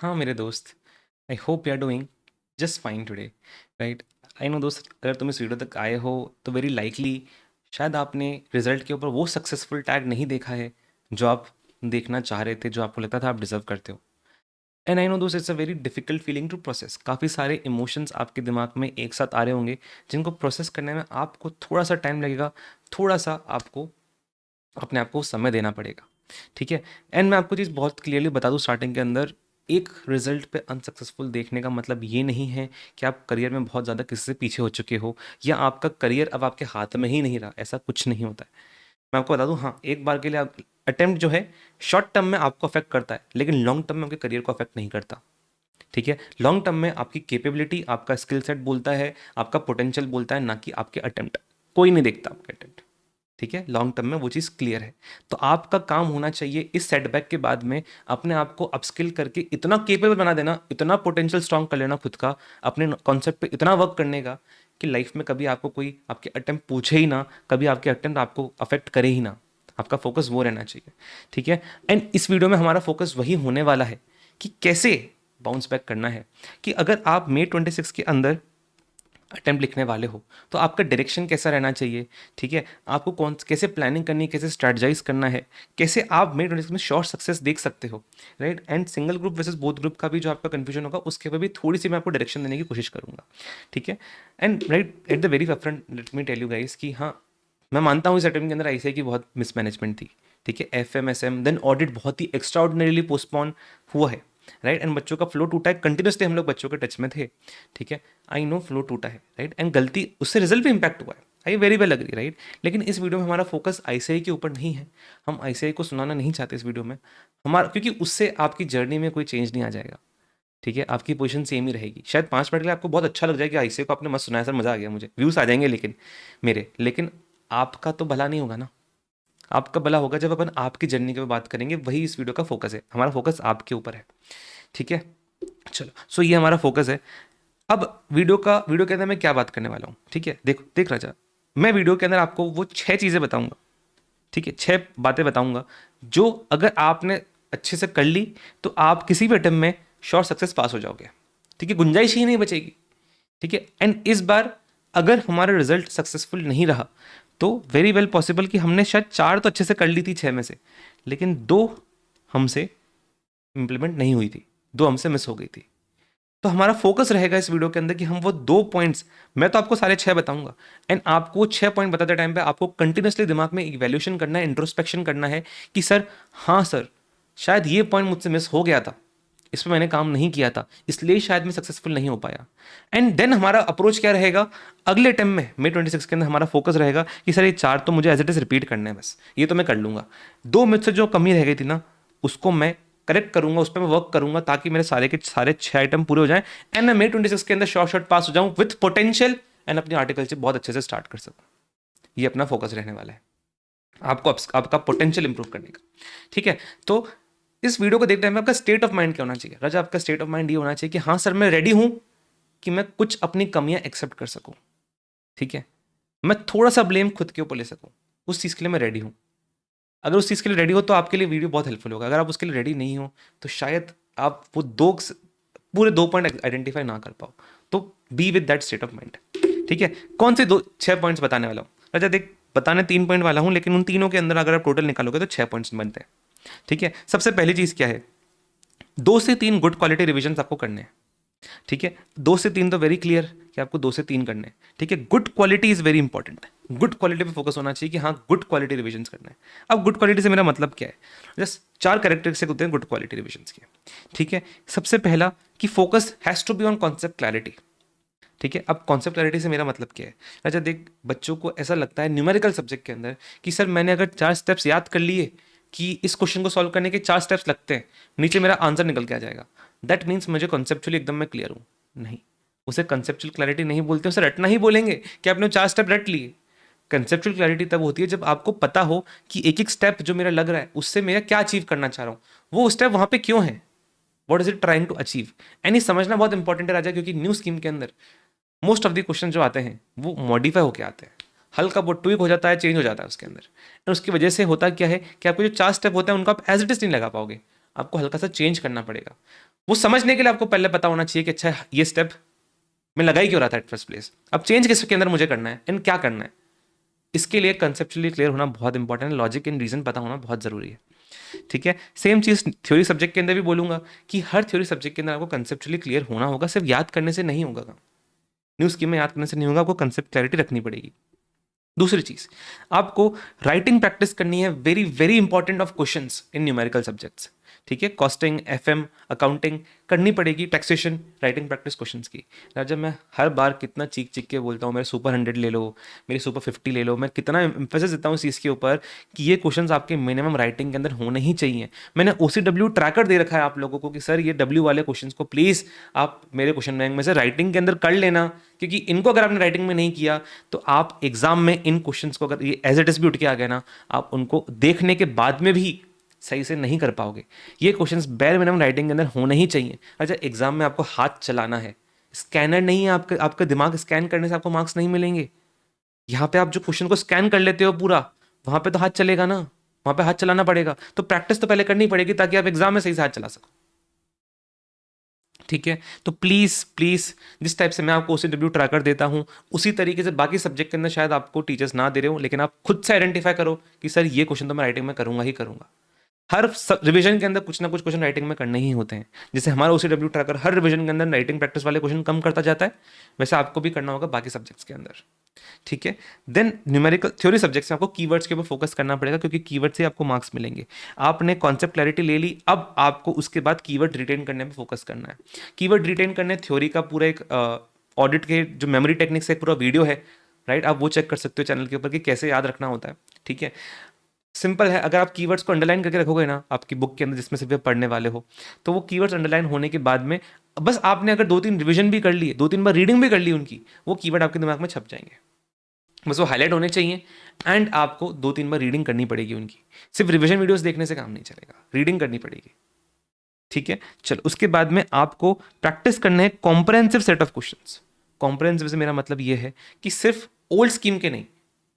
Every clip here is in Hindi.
हाँ मेरे दोस्त, I hope you are doing just fine today, right. I know दोस्त, अगर तुम इस वीडियो तक आए हो तो वेरी लाइकली शायद आपने रिजल्ट के ऊपर वो सक्सेसफुल टैग नहीं देखा है जो आप देखना चाह रहे थे, जो आपको लगता था आप डिजर्व करते हो। एंड आई नो दोस्त, it's a very difficult feeling to process. काफ़ी सारे इमोशंस आपके दिमाग में एक साथ आ रहे होंगे जिनको प्रोसेस करने में आपको थोड़ा सा टाइम लगेगा, थोड़ा सा आपको अपने आप को समय देना पड़ेगा। ठीक है। एंड मैं आपको चीज़ बहुत क्लियरली बता दूँ स्टार्टिंग के अंदर, एक रिजल्ट पे अनसक्सेसफुल देखने का मतलब ये नहीं है कि आप करियर में बहुत ज़्यादा किसी से पीछे हो चुके हो या आपका करियर अब आपके हाथ में ही नहीं रहा। ऐसा कुछ नहीं होता है। मैं आपको बता दूं, हाँ, एक बार के लिए आप अटेम्प्ट जो है शॉर्ट टर्म में आपको अफेक्ट करता है, लेकिन लॉन्ग टर्म में आपके करियर को अफेक्ट नहीं करता। ठीक है। लॉन्ग टर्म में आपकी कैपेबिलिटी, आपका स्किल सेट बोलता है, आपका पोटेंशियल बोलता है, ना कि आपके अटेम्प्ट। कोई नहीं देखता आपके अटेम्प्ट। ठीक है। लॉन्ग टर्म में वो चीज़ क्लियर है। तो आपका काम होना चाहिए इस सेटबैक के बाद में अपने आप को अपस्किल करके इतना केपेबल बना देना, इतना पोटेंशियल स्ट्रांग कर लेना खुद का, अपने कॉन्सेप्ट पे इतना वर्क करने का कि लाइफ में कभी आपको कोई आपके अटेम्प्ट पूछे ही ना, कभी आपके अटेम्प्ट आपको अफेक्ट करे ही ना। आपका फोकस वो रहना चाहिए। ठीक है। एंड इस वीडियो में हमारा फोकस वही होने वाला है कि कैसे बाउंस बैक करना है। कि अगर आप May 26 के अंदर अटेम्प्ट लिखने वाले हो तो आपका डायरेक्शन कैसा रहना चाहिए। ठीक है। आपको कौन कैसे प्लानिंग करनी है, कैसे स्ट्रेटजाइज करना है, कैसे आप May 26 में श्योर सक्सेस देख सकते हो, right. And single group versus both group का भी जो आपका कन्फ्यूजन होगा उसके ऊपर भी थोड़ी सी मैं आपको डायरेक्शन देने की कोशिश करूंगा। ठीक है। And right at the very upfront let me tell you guys कि हाँ, मैं मानता हूँ इस अटेम्प्ट के अंदर ऐसे की बहुत मिसमैनेजमेंट थी। ठीक है। FMSM देन ऑडिट बहुत ही एक्स्ट्रा ऑर्डिनरीली पोस्टपोन हुआ है, राइट। एंड बच्चों का फ्लो टूटा है, कंटिन्यूसली हम लोग बच्चों के टच में थे। ठीक है। आई नो फ्लो टूटा है, राइट। एंड गलती उससे रिजल्ट भी इंपैक्ट हुआ है, I very well agree, right. लेकिन इस वीडियो में हमारा फोकस ICAI के ऊपर नहीं है। हम ICAI को सुनाना नहीं चाहते इस वीडियो में हमारा, क्योंकि उससे आपकी जर्नी में कोई चेंज नहीं आ जाएगा। ठीक है। आपकी पोजीशन सेम ही रहेगी। शायद 5 मिनट के लिए आपको बहुत अच्छा लग जाए कि ICAI को आपने मस्त सुनाया, सर मज़ा आ गया, मुझे व्यूज़ आ जाएंगे, लेकिन आपका तो भला नहीं होगा ना। आपका भला होगा जब अपन आपकी जर्नी के ऊपर बात करेंगे, वही इस वीडियो का फोकस है। हमारा फोकस आपके ऊपर है। ठीक है। चलो, सो ये हमारा फोकस है। अब वीडियो के अंदर मैं क्या बात करने वाला हूँ। ठीक है। देखो देख राजा, मैं वीडियो के अंदर आपको वो 6 चीज़ें बताऊंगा। ठीक है। 6 बातें बताऊंगा जो अगर आपने अच्छे से कर ली तो आप किसी भी अटेम्प्ट में श्योर सक्सेस पास हो जाओगे। ठीक है। गुंजाइश ही नहीं बचेगी। ठीक है। एंड इस बार अगर हमारा रिजल्ट सक्सेसफुल नहीं रहा तो वेरी वेल पॉसिबल कि हमने शायद 4 तो अच्छे से कर ली थी 6 में से, लेकिन 2 हमसे इंप्लीमेंट नहीं हुई थी, 2 हमसे मिस हो गई थी। तो हमारा फोकस रहेगा इस वीडियो के अंदर कि हम वो 2 पॉइंट्स, मैं तो आपको सारे 6 बताऊंगा, एंड आपको 6 पॉइंट बताते टाइम पे आपको कंटिन्यूसली दिमाग में इवैल्यूएशन करना है, इंट्रोस्पेक्शन करना है कि सर, हाँ सर, शायद ये पॉइंट मुझसे मिस हो गया था, इस पर मैंने काम नहीं किया था, इसलिए शायद मैं सक्सेसफुल नहीं हो पाया। एंड देन हमारा अप्रोच क्या रहेगा अगले टाइम में May 26 के अंदर, हमारा फोकस रहेगा कि सर ये 4 तो मुझे एज इट इज रिपीट करने हैं, बस ये तो मैं कर लूंगा। 2 मुझसे जो कमी रह गई थी ना, उसको मैं करेक्ट करूंगा, उस पर मैं वर्क करूंगा ताकि मेरे सारे के सारे 6 आइटम पूरे हो जाएं एंड मैं May 26 के अंदर शॉर्ट शॉर्ट पास हो जाऊं विथ पोटेंशियल एंड अपनी आर्टिकलशिप बहुत अच्छे से स्टार्ट कर सकूं। ये अपना फोकस रहने वाला है, आपको आपका पोटेंशियल इंप्रूव करने का। ठीक है। तो इस वीडियो को देखते टाइम आपका स्टेट ऑफ माइंड क्या होना चाहिए राजा? आपका स्टेट ऑफ माइंड ये होना चाहिए कि हाँ सर, मैं रेडी हूं कि मैं कुछ अपनी कमियां एक्सेप्ट कर सकूं। ठीक है। मैं थोड़ा सा ब्लेम खुद के ऊपर ले सकूं, उस चीज़ के लिए मैं रेडी हूं। अगर उस चीज़ के लिए रेडी हो तो आपके लिए वीडियो बहुत हेल्पफुल होगा। अगर आप उसके लिए रेडी नहीं हो तो शायद आप वो पूरे 2 पॉइंट आइडेंटिफाई ना कर पाओ। तो be with that state of mind. ठीक है। कौन से 6 पॉइंट्स बताने वाला हूँ राजा? देख, बताने 3 पॉइंट वाला हूँ, लेकिन उन तीनों के अंदर अगर आप टोटल निकालोगे तो 6 पॉइंट्स बनते हैं। ठीक है। सबसे पहली चीज़ क्या है, 2 से 3 गुड क्वालिटी रिविजन आपको करने हैं। ठीक है। 2 से 3 तो वेरी क्लियर कि आपको 2 से 3 करने हैं। ठीक है। Good quality is very important. Good quality पे फोकस होना चाहिए कि हाँ, गुड क्वालिटी रिविजन करना है। अब गुड क्वालिटी से मेरा मतलब क्या है? जस्ट 4 कैरेक्टरिस्टिक होते हैं गुड क्वालिटी रिविजन के। ठीक है। सबसे पहला कि focus has to be on concept clarity. ठीक है। अब कॉन्सेप्ट क्लैरिटी से मेरा मतलब क्या है? अच्छा देख, बच्चों को ऐसा लगता है न्यूमेरिकल सब्जेक्ट के अंदर कि सर मैंने अगर 4 स्टेप्स याद कर लिए कि इस क्वेश्चन को सॉल्व करने के 4 स्टेप्स लगते हैं, नीचे मेरा आंसर निकल के आ जाएगा, दैट मीन्स मुझे कॉन्सेप्चुअली एकदम मैं क्लियर हूँ। नहीं, उसे कंसेप्चुअल क्लैरिटी नहीं बोलते, उसे रटना ही बोलेंगे कि आपने 4 स्टेप रट लिए। कंसेप्चुअल क्लैरिटी तब होती है जब आपको पता हो कि एक एक स्टेप जो मेरा लग रहा है उससे मेरा क्या अचीव करना चाह रहा हूँ, वो स्टेप वहां पे क्यों है, what is it trying to achieve. And ये समझना बहुत इंपॉर्टेंट है राजा, क्योंकि न्यू स्कीम के अंदर मोस्ट ऑफ द क्वेश्चन जो आते हैं वो मॉडिफाई होके आते हैं, हल्का बहुत ट्विक हो जाता है, चेंज हो जाता है उसके अंदर। और उसकी वजह से होता क्या है कि आपको जो 4 स्टेप होते हैं उनको आप एज इट इज नहीं लगा पाओगे, आपको हल्का सा चेंज करना पड़ेगा। वो समझने के लिए आपको पहले पता होना चाहिए कि अच्छा ये स्टेप मैं लगा ही क्यों रहा था एट फर्स्ट प्लेस, अब चेंज किसके अंदर मुझे करना है एंड क्या करना है। इसके लिए कंसेप्चुअली क्लियर होना बहुत इंपॉर्टेंट है, लॉजिक एंड रीजन पता होना बहुत जरूरी है। ठीक है, सेम चीज़ थ्योरी सब्जेक्ट के अंदर भी बोलूंगा कि हर थ्योरी सब्जेक्ट के अंदर आपको कंसेप्चुअली क्लियर होना होगा, सिर्फ याद करने से नहीं होगा, न्यूज़ स्कीम में याद करने से नहीं होगा, आपको कंसेप्ट क्लैरिटी रखनी पड़ेगी। दूसरी चीज, आपको राइटिंग प्रैक्टिस करनी है, very very important of questions in numerical subjects. ठीक है, कॉस्टिंग, एफएम, अकाउंटिंग करनी पड़ेगी, टैक्सेशन, राइटिंग प्रैक्टिस क्वेश्चंस की। राजा मैं हर बार कितना चीख चीख के बोलता हूँ मेरे सुपर 100 ले लो, मेरी सुपर 50 ले लो, मैं कितना एम्फेसिस देता हूँ इस चीज़ के ऊपर कि ये क्वेश्चंस आपके मिनिमम राइटिंग के अंदर होने ही चाहिए। मैंने OCW ट्रैकर दे रखा है आप लोगों को कि सर ये W वाले क्वेश्चंस को प्लीज़ आप मेरे क्वेश्चन बैंक में से राइटिंग के अंदर कर लेना, क्योंकि इनको अगर आपने राइटिंग में नहीं किया तो आप एग्जाम में इन क्वेश्चंस को अगर ये एज इट इज भी उठ के आ गए ना, आप उनको देखने के बाद में भी सही से नहीं कर पाओगे। ये क्वेश्चंस बेयर मिनिमम राइटिंग के अंदर होने ही चाहिए। अच्छा, एग्जाम में आपको हाथ चलाना है, स्कैनर नहीं है, आपका आपका दिमाग स्कैन करने से आपको मार्क्स नहीं मिलेंगे। यहाँ पे आप जो क्वेश्चन को स्कैन कर लेते हो पूरा, वहां पे तो हाथ चलेगा ना, वहां पे हाथ चलाना पड़ेगा। तो प्रैक्टिस तो पहले करनी पड़ेगी ताकि आप एग्जाम में सही से हाथ चला सको। ठीक है, तो प्लीज प्लीज जिस टाइप से मैं आपको OCW ट्रैकर देता हूं उसी तरीके से बाकी सब्जेक्ट के अंदर शायद आपको टीचर्स ना दे रहे हो, लेकिन आप खुद से आइडेंटिफाई करो कि सर ये क्वेश्चन तो मैं राइटिंग में करूंगा ही करूंगा। हर रिवीजन के अंदर कुछ ना कुछ क्वेश्चन राइटिंग में करने ही होते हैं। जैसे हमारा OCW ट्रैकर हर रिवीजन के अंदर राइटिंग प्रैक्टिस वाले क्वेश्चन कम करता जाता है, वैसे आपको भी करना होगा बाकी सब्जेक्ट्स के अंदर। ठीक है, देन न्यूमेरिकल थ्योरी सब्जेक्ट्स में आपको कीवर्ड्स के ऊपर फोकस करना पड़ेगा, क्योंकि कीवर्ड से आपको मार्क्स मिलेंगे। आपने कॉन्सेप्ट क्लैरिटी ले ली, अब आपको उसके बाद कीवर्ड रिटेन करने पे फोकस करना है। कीवर्ड रिटेन करने थ्योरी का पूरा एक ऑडिट के जो मेमोरी टेक्निक्स एक पूरा वीडियो है, राइट, आप वो चेक कर सकते हो चैनल के ऊपर कि कैसे याद रखना होता है। ठीक है, सिंपल है, अगर आप कीवर्ड्स को अंडरलाइन करके रखोगे ना आपकी बुक के अंदर जिसमें से आप पढ़ने वाले हो, तो वो कीवर्ड्स अंडरलाइन होने के बाद में बस आपने अगर 2-3 रिवीजन भी कर लिए, 2-3 बार रीडिंग भी कर ली उनकी, वो कीवर्ड आपके दिमाग में छप जाएंगे। बस वो हाईलाइट होने चाहिए एंड आपको 2-3 बार रीडिंग करनी पड़ेगी उनकी। सिर्फ रिवीजन वीडियोस देखने से काम नहीं चलेगा, रीडिंग करनी पड़ेगी। ठीक है, चलो उसके बाद में आपको प्रैक्टिस करना है comprehensive set of questions. Comprehensive से मेरा मतलब ये है कि सिर्फ ओल्ड स्कीम के नहीं,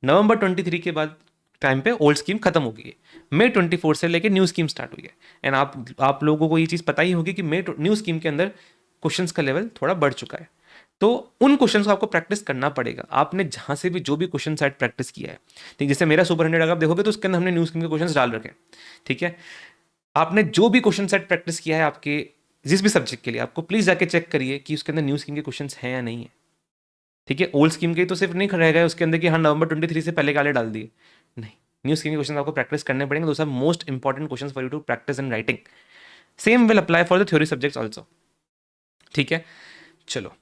नवंबर 23 के बाद टाइम पे ओल्ड स्कीम खत्म हो गई है, May 24 से लेके न्यू स्कीम स्टार्ट हुई है। एंड आप लोगों को ये चीज़ पता ही होगी कि न्यू स्कीम के अंदर क्वेश्चंस का लेवल थोड़ा बढ़ चुका है, तो उन क्वेश्चंस को आपको प्रैक्टिस करना पड़ेगा। आपने जहां से भी जो भी क्वेश्चन सेट प्रैक्टिस किया है, ठीक, जैसे मेरा सुपर 100 अगर आप देखोगे तो उसके अंदर हमने न्यू स्कीम के क्वेश्चंस डाल रखे हैं। ठीक है, आपने जो भी क्वेश्चन सेट प्रैक्टिस किया है आपके जिस भी सब्जेक्ट के लिए, आपको प्लीज जाके चेक करिए कि उसके अंदर न्यू स्कीम के क्वेश्चंस हैं या नहीं है। ठीक है, ओल्ड स्कीम के तो सिर्फ नहीं रह गए उसके अंदर कि हाँ नवंबर 23 से पहले काले डाल दिए, नहीं, न्यू स्कीम के क्वेश्चन आपको प्रैक्टिस करने पड़ेंगे। दोस्त most important question for you to practice in writing. Same will apply for the theory subjects also. ठीक है, चलो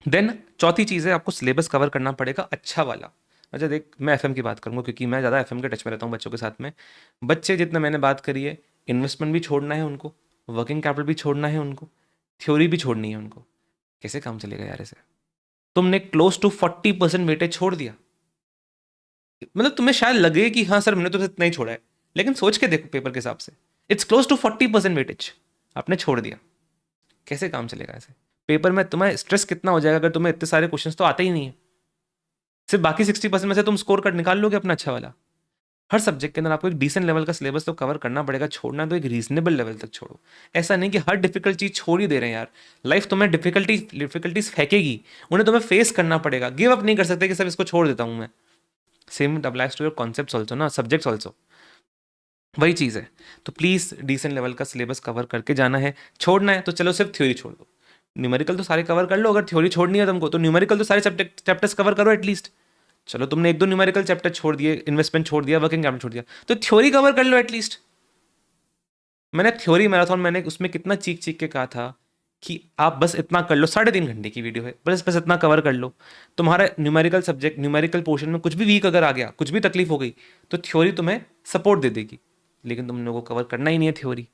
देन चौथी चीज़ है, आपको सिलेबस कवर करना पड़ेगा अच्छा वाला। अच्छा देख, मैं एफएम की बात करूंगा क्योंकि मैं ज़्यादा एफएम के टच में रहता हूँ बच्चों के साथ में। बच्चे जितना मैंने बात करी है, इन्वेस्टमेंट भी छोड़ना है उनको, वर्किंग कैपिटल भी छोड़ना है उनको, थ्योरी भी छोड़नी है उनको। कैसे काम चलेगा यार ऐसे? तुमने क्लोज टू 40% वेटेज छोड़ दिया। मतलब तुम्हें शायद लगे कि हाँ सर मैंने तो इतना ही छोड़ा है, लेकिन सोच के देखो पेपर के हिसाब से इट्स क्लोज टू 40% वेटेज आपने छोड़ दिया। कैसे काम चलेगा ऐसे? पेपर में तुम्हें स्ट्रेस कितना हो जाएगा अगर तुम्हें इतने सारे क्वेश्चंस तो आते ही नहीं है। सिर्फ बाकी 60% में से तुम स्कोर कार्ड निकाल लोगे अपना अच्छा वाला। हर सब्जेक्ट के अंदर आपको एक डिसेंट लेवल का सिलेबस तो कवर करना पड़ेगा, छोड़ना तो एक रीजनेबल लेवल तक छोड़ो। ऐसा नहीं कि हर डिफिकल्ट चीज छोड़ ही दे रहे हैं यार। लाइफ तुम्हें डिफिकल्टीज फेंकेगी, उन्हें तुम्हें फेस करना पड़ेगा। गिव अप नहीं कर सकते कि सब इसको छोड़ देता हूं मैं। Same applies to your concepts also ना, सब्जेक्ट्स ऑल्सो वही चीज़ है। तो प्लीज़ डिसेंट लेवल का सिलेबस कवर करके जाना है। छोड़ना है तो चलो सिर्फ थ्योरी छोड़ दो, न्यूमेरिकल तो सारे कवर कर लो। अगर थ्योरी छोड़नी है तुमको तो न्यूमेरिकल तो सारे चैप्टर्स कवर करो एटलीस्ट। चलो तुमने 1-2 न्यूमेरिकल चैप्टर छोड़ दिए, इन्वेस्टमेंट छोड़ दिया, वर्किंग कैपिटल छोड़ दिया, तो थ्योरी कवर कर लो एटलीस्ट। मैंने थ्योरी मैराथन मैंने उसमें कितना चीख चीख के कहा था कि आप बस इतना कर लो, 3.5 घंटे की वीडियो है, बस बस इतना कवर कर लो। तुम्हारा न्यूमेरिकल सब्जेक्ट न्यूमेरिकल पोर्शन में कुछ भी वीक अगर आ गया, कुछ भी तकलीफ हो गई, तो थ्योरी तुम्हें सपोर्ट दे देगी। लेकिन तुम लोगों को कवर करना ही नहीं है थ्योरी,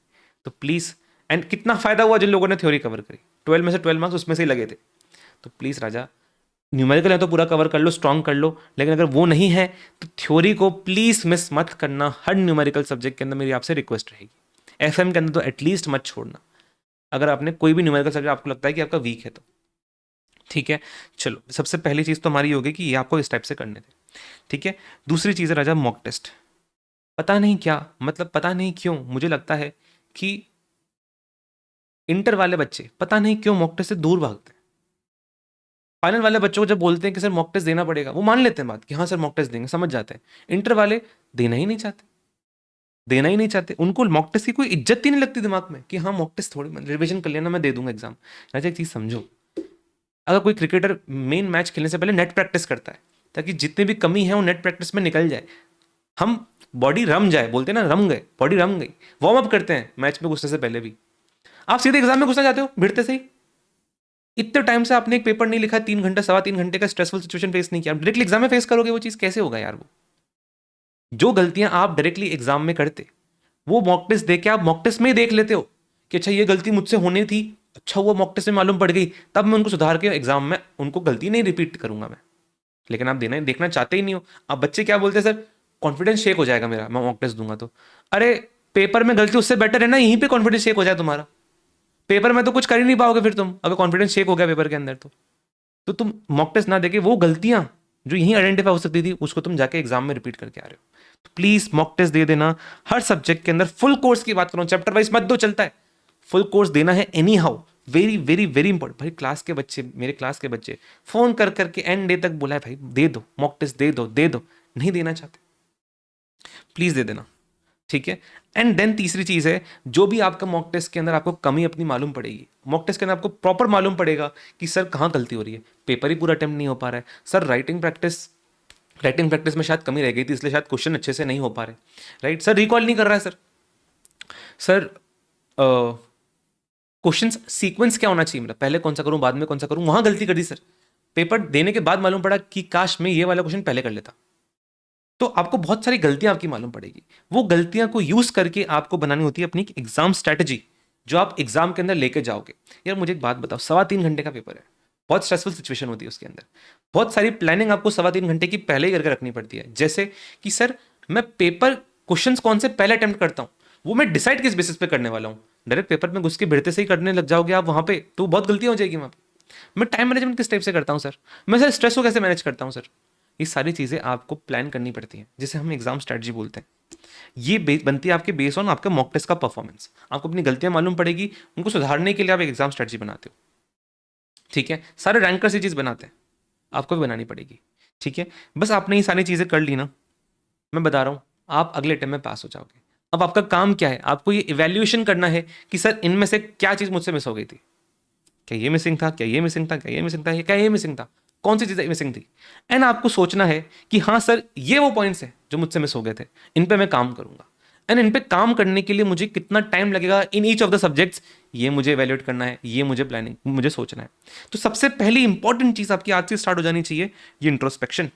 तो प्लीज़। एंड कितना फ़ायदा हुआ जिन लोगों ने थ्योरी कवर करी, 12 में से 12 मार्क्स उसमें से ही लगे थे। तो प्लीज़ राजा, न्यूमेरिकल है तो पूरा कवर कर लो, स्ट्रॉन्ग कर लो, लेकिन अगर वो नहीं है तो थ्योरी को प्लीज़ मिस मत करना। हर न्यूमेरिकल सब्जेक्ट के अंदर मेरी आपसे रिक्वेस्ट रहेगी। एफएम के अंदर तो एटलीस्ट मत छोड़ना, अगर आपने कोई भी न्यूमेरिकल सब्जेक्ट आपको लगता है कि आपका वीक है तो। ठीक है, चलो सबसे पहली चीज़ तो हमारी होगी कि ये आपको इस टाइप से करने थे। ठीक है, दूसरी चीज़ है राजा मॉक टेस्ट। पता नहीं क्या मतलब, पता नहीं क्यों मुझे लगता है कि इंटर वाले बच्चे पता नहीं क्यों मॉक टेस्ट से दूर भागते हैं। फाइनल वाले बच्चों को जब बोलते हैं कि सर मॉक टेस्ट देना पड़ेगा, वो मान लेते हैं बात कि हाँ सर मॉक टेस्ट देंगे, समझ जाते हैं। इंटर वाले देना ही नहीं चाहते, देना ही नहीं चाहते। उनको मॉक टेस्ट की कोई इज्जत ही नहीं लगती दिमाग में कि हाँ मॉक टेस्ट थोड़ी रिविजन कर लेना, मैं दे दूंगा एग्जाम। राजा एक चीज समझो, अगर कोई क्रिकेटर मेन मैच खेलने से पहले नेट प्रैक्टिस करता है ताकि जितने भी कमी है वो नेट प्रैक्टिस में निकल जाए, हम बॉडी रम जाए, बोलते हैं ना रम गए, बॉडी रम गई, वार्म अप करते हैं मैच में घुसने से पहले भी। आप सीधे एग्जाम में घुसना चाहते हो भिड़ते से ही। इतने टाइम से आपने एक पेपर नहीं लिखा, 3 घंटा 3.25 घंटे का स्ट्रेसफुल सिचुएशन फेस नहीं किया, डायरेक्टली एग्जाम में फेस करोगे, वो चीज कैसे होगा यार? वो जो गलतियां आप डायरेक्टली एग्जाम में करते, वो मॉक टेस्ट दे के आप मॉक टेस्ट में ही देख लेते हो कि अच्छा ये गलती मुझसे होनी थी, अच्छा हुआ मॉक टेस्ट में मालूम पड़ गई, तब मैं उनको सुधार के एग्जाम में उनको गलती नहीं रिपीट करूंगा मैं। लेकिन आप देना देखना चाहते ही नहीं हो। अब बच्चे क्या बोलते हैं, सर कॉन्फिडेंस शेक हो जाएगा मेरा, मैं मॉक टेस्ट दूंगा तो। अरे पेपर में गलती उससे बेटर है ना यहीं पे कॉन्फिडेंस शेक हो जाए तुम्हारा। पेपर में तो कुछ कर ही नहीं पाओगे फिर तुम, अगर कॉन्फिडेंस शेक हो गया पेपर के अंदर तो तुम मॉक टेस्ट ना देके वो गलतियां जो यहीं आइडेंटिफाई हो सकती थी उसको तुम जाके एग्जाम में रिपीट करके आ रहे हो। तो प्लीज मॉक टेस्ट दे देना हर सब्जेक्ट के अंदर। फुल कोर्स की बात करूं, चैप्टर वाइज मत दो, चलता है, फुल कोर्स देना है any how. Very very very important. भाई क्लास के बच्चे, मेरे क्लास के बच्चे फोन कर करके एंड डे तक बोला है भाई दे दो मॉक टेस्ट, दे दो दे दो, नहीं देना चाहते, प्लीज दे देना, ठीक है। एंड देन तीसरी चीज है, जो भी आपका मॉक टेस्ट के अंदर आपको कमी अपनी मालूम पड़ेगी, मॉक टेस्ट के अंदर आपको प्रॉपर मालूम पड़ेगा कि सर कहाँ गलती हो रही है। पेपर ही पूरा अटेम्प्ट नहीं हो पा रहा है सर, राइटिंग प्रैक्टिस में शायद कमी रह गई थी इसलिए शायद क्वेश्चन अच्छे से नहीं हो पा रहे, राइट सर, रिकॉल नहीं कर रहा है सर क्वेश्चन सीक्वेंस क्या होना चाहिए, मतलब पहले कौन सा करूं बाद में कौन सा करूं, वहां गलती कर दी सर। पेपर देने के बाद मालूम पड़ा कि काश मैं ये वाला क्वेश्चन पहले कर लेता। तो आपको बहुत सारी गलतियां आपकी मालूम पड़ेगी, वो गलतियां को यूज करके आपको बनानी होती है अपनी एग्जाम स्ट्रेटजी, जो आप एग्जाम के अंदर लेके जाओगे। यार मुझे एक बात बताओ, 3.25 घंटे का पेपर है, बहुत स्ट्रेसफुल सिचुएशन होती है उसके अंदर, बहुत सारी प्लानिंग आपको 3.25 घंटे की पहले ही करके रखनी पड़ती है। जैसे कि सर मैं पेपर क्वेश्चंस कौन से पहले अटेम्प्ट करता हूँ, वो मैं डिसाइड किस बेसिस पे करने वाला हूँ। डायरेक्ट पेपर में घुस के भिड़ते से ही करने लग जाओगे आप वहां पे, तो बहुत गलतियां हो जाएगी वहां पे। मैं टाइम मैनेजमेंट किस टाइप से करता हूँ सर, मैं सर स्ट्रेस को कैसे मैनेज करता हूँ सर, ये सारी चीज़ें आपको प्लान करनी पड़ती हैं, जिसे हम एग्जाम स्ट्रेटजी बोलते हैं। ये बनती है आपके बेस ऑन आपका मॉक टेस्ट का परफॉर्मेंस। आपको अपनी गलतियां मालूम पड़ेगी, उनको सुधारने के लिए आप एक एग्जाम स्ट्रेटजी बनाते हो, ठीक है। सारे रैंकर्स ये चीज़ बनाते हैं, आपको भी बनानी पड़ेगी, ठीक है। बस आपने ये सारी चीज़ें कर ली ना, मैं बता रहा हूँ आप अगले अटेम्प्ट में पास हो जाओगे। अब आपका काम क्या है, आपको ये इवेल्युएशन करना है कि सर इनमें से क्या चीज़ मुझसे मिस हो गई थी, क्या ये मिसिंग था, क्या ये मिसिंग था, क्या ये मिसिंग था, क्या ये मिसिंग था, कौन सी चीज़ें मिसिंग थी। एंड आपको सोचना है कि हाँ सर ये वो पॉइंट्स हैं जो मुझसे मिस हो गए थे, इन पे मैं काम करूंगा। एंड इन पे काम करने के लिए मुझे कितना टाइम लगेगा in each of the subjects, ये मुझे इवेल्युएट करना है, ये मुझे प्लानिंग मुझे सोचना है। तो सबसे पहली इंपॉर्टेंट चीज़ आपकी आज से स्टार्ट हो जानी चाहिए, ये इंट्रोस्पेक्शन।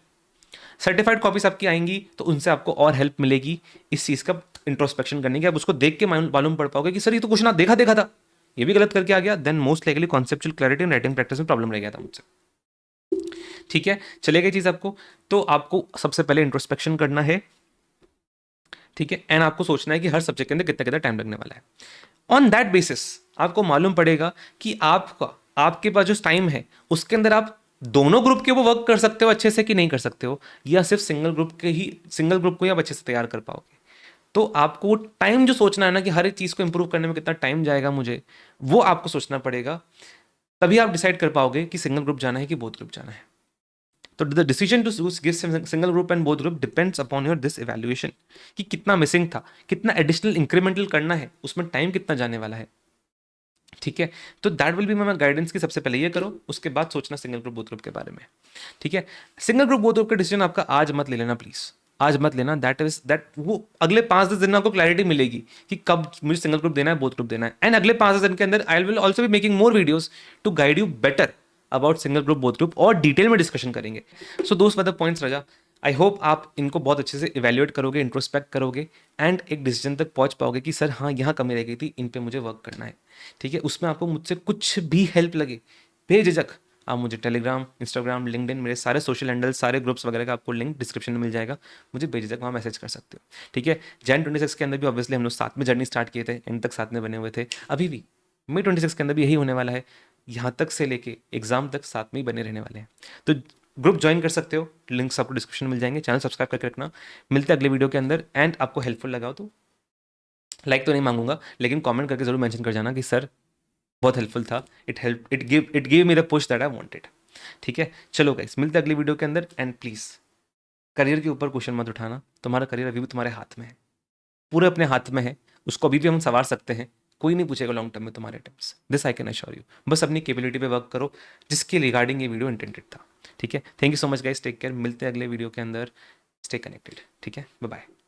सर्टिफाइड कॉपीज आपकी आएंगी तो उनसे आपको और हेल्प मिलेगी इस चीज़ का इंट्रोस्पेक्शन करने की। आप उसको देख के मालूम पड़ पाओगे कि सर ये तो कुछ ना देखा देखा था, ये भी गलत करके आ गया, then most likely conceptual clarity and writing practice में प्रॉब्लम रह गया था मुझसे, ठीक है। चलेगा चीज़ आपको, तो आपको सबसे पहले इंट्रोस्पेक्शन करना है, ठीक है। एंड आपको सोचना है कि हर सब्जेक्ट के अंदर कितना कितना टाइम लगने वाला है। ऑन दैट बेसिस आपको मालूम पड़ेगा कि आपके पास जो टाइम है उसके अंदर आप दोनों ग्रुप के वो वर्क कर सकते हो अच्छे से कि नहीं कर सकते हो, या सिर्फ सिंगल ग्रुप को ही आप अच्छे से तैयार कर पाओगे। तो आपको टाइम जो सोचना है ना कि हर एक चीज़ को इंप्रूव करने में कितना टाइम जाएगा मुझे, वो आपको सोचना पड़ेगा। तभी आप डिसाइड कर पाओगे कि सिंगल ग्रुप जाना है कि बोथ ग्रुप जाना है। तो the decision to give single group and both group depends upon your this evaluation, कि कितना मिसिंग था, कितना एडिशनल इंक्रीमेंटल करना है, उसमें टाइम कितना जाने वाला है, ठीक है। तो that will be my guidance की सबसे पहले ये करो, उसके बाद सोचना सिंगल ग्रुप बोथ ग्रुप के बारे में, ठीक है। सिंगल ग्रुप बोथ ग्रुप का डिसीजन आपका आज मत ले लेना प्लीज, आज मत लेना। दैट वो अगले 5-10 दिन में आपको क्लैरिटी मिलेगी कि कब मुझे सिंगल ग्रुप देना है, बोथ ग्रुप देना है। एंड अगले 5-10 दिन के अंदर I will also be making more videos to guide you better about single group both group, और डिटेल में डिस्कशन करेंगे। सो दोस्त वर द पॉइंट्स राजा, आई होप आप इनको बहुत अच्छे से इवेल्युएट करोगे, इंट्रोस्पेक्ट करोगे एंड एक डिसीजन तक पहुंच पाओगे कि सर हाँ यहाँ कमी रह गई थी, इन पे मुझे वर्क करना है, ठीक है। उसमें आपको मुझसे कुछ भी हेल्प लगे, बेझिझक आप मुझे टेलीग्राम, इंस्टाग्राम, लिंक्डइन, मेरे सारे सोशल हैंडल, सारे ग्रुप्स वगैरह का आपको लिंक डिस्क्रिप्शन में मिल जाएगा, मुझे बेझिझक वहाँ मैसेज कर सकते हो, ठीक है। Jan 26 के अंदर भी ऑब्वियसली हम लोग साथ में जर्नी स्टार्ट किए थे, एंड तक साथ में बने हुए थे, अभी भी May 26 के अंदर भी यही होने वाला है, यहाँ तक से लेके एग्जाम तक साथ में ही बने रहने वाले हैं। तो ग्रुप ज्वाइन कर सकते हो, लिंक्स आपको डिस्क्रिप्शन में मिल जाएंगे, चैनल सब्सक्राइब करके रखना। मिलते हैं अगले वीडियो के अंदर, एंड आपको हेल्पफुल लगा हो तो लाइक तो नहीं मांगूंगा, लेकिन कमेंट करके ज़रूर मेंशन कर जाना कि सर बहुत हेल्पफुल था, it give me the push that I wanted. ठीक है, चलो गाइस, मिलते हैं अगली वीडियो के अंदर। एंड प्लीज़ करियर के ऊपर क्वेश्चन मत उठाना, तुम्हारा करियर अभी भी तुम्हारे हाथ में है, पूरे अपने हाथ में है, उसको अभी भी हम संवार सकते हैं, कोई नहीं पूछेगा लॉन्ग टर्म में तुम्हारे tips, this I can assure you. बस अपनी कैपेबिलिटी पे वर्क करो, जिसके रिगार्डिंग ये वीडियो इंटेंडेड था। ठीक है, thank you so much guys, take care, मिलते हैं अगले वीडियो के अंदर, स्टे कनेक्टेड। ठीक है, बाय बाय।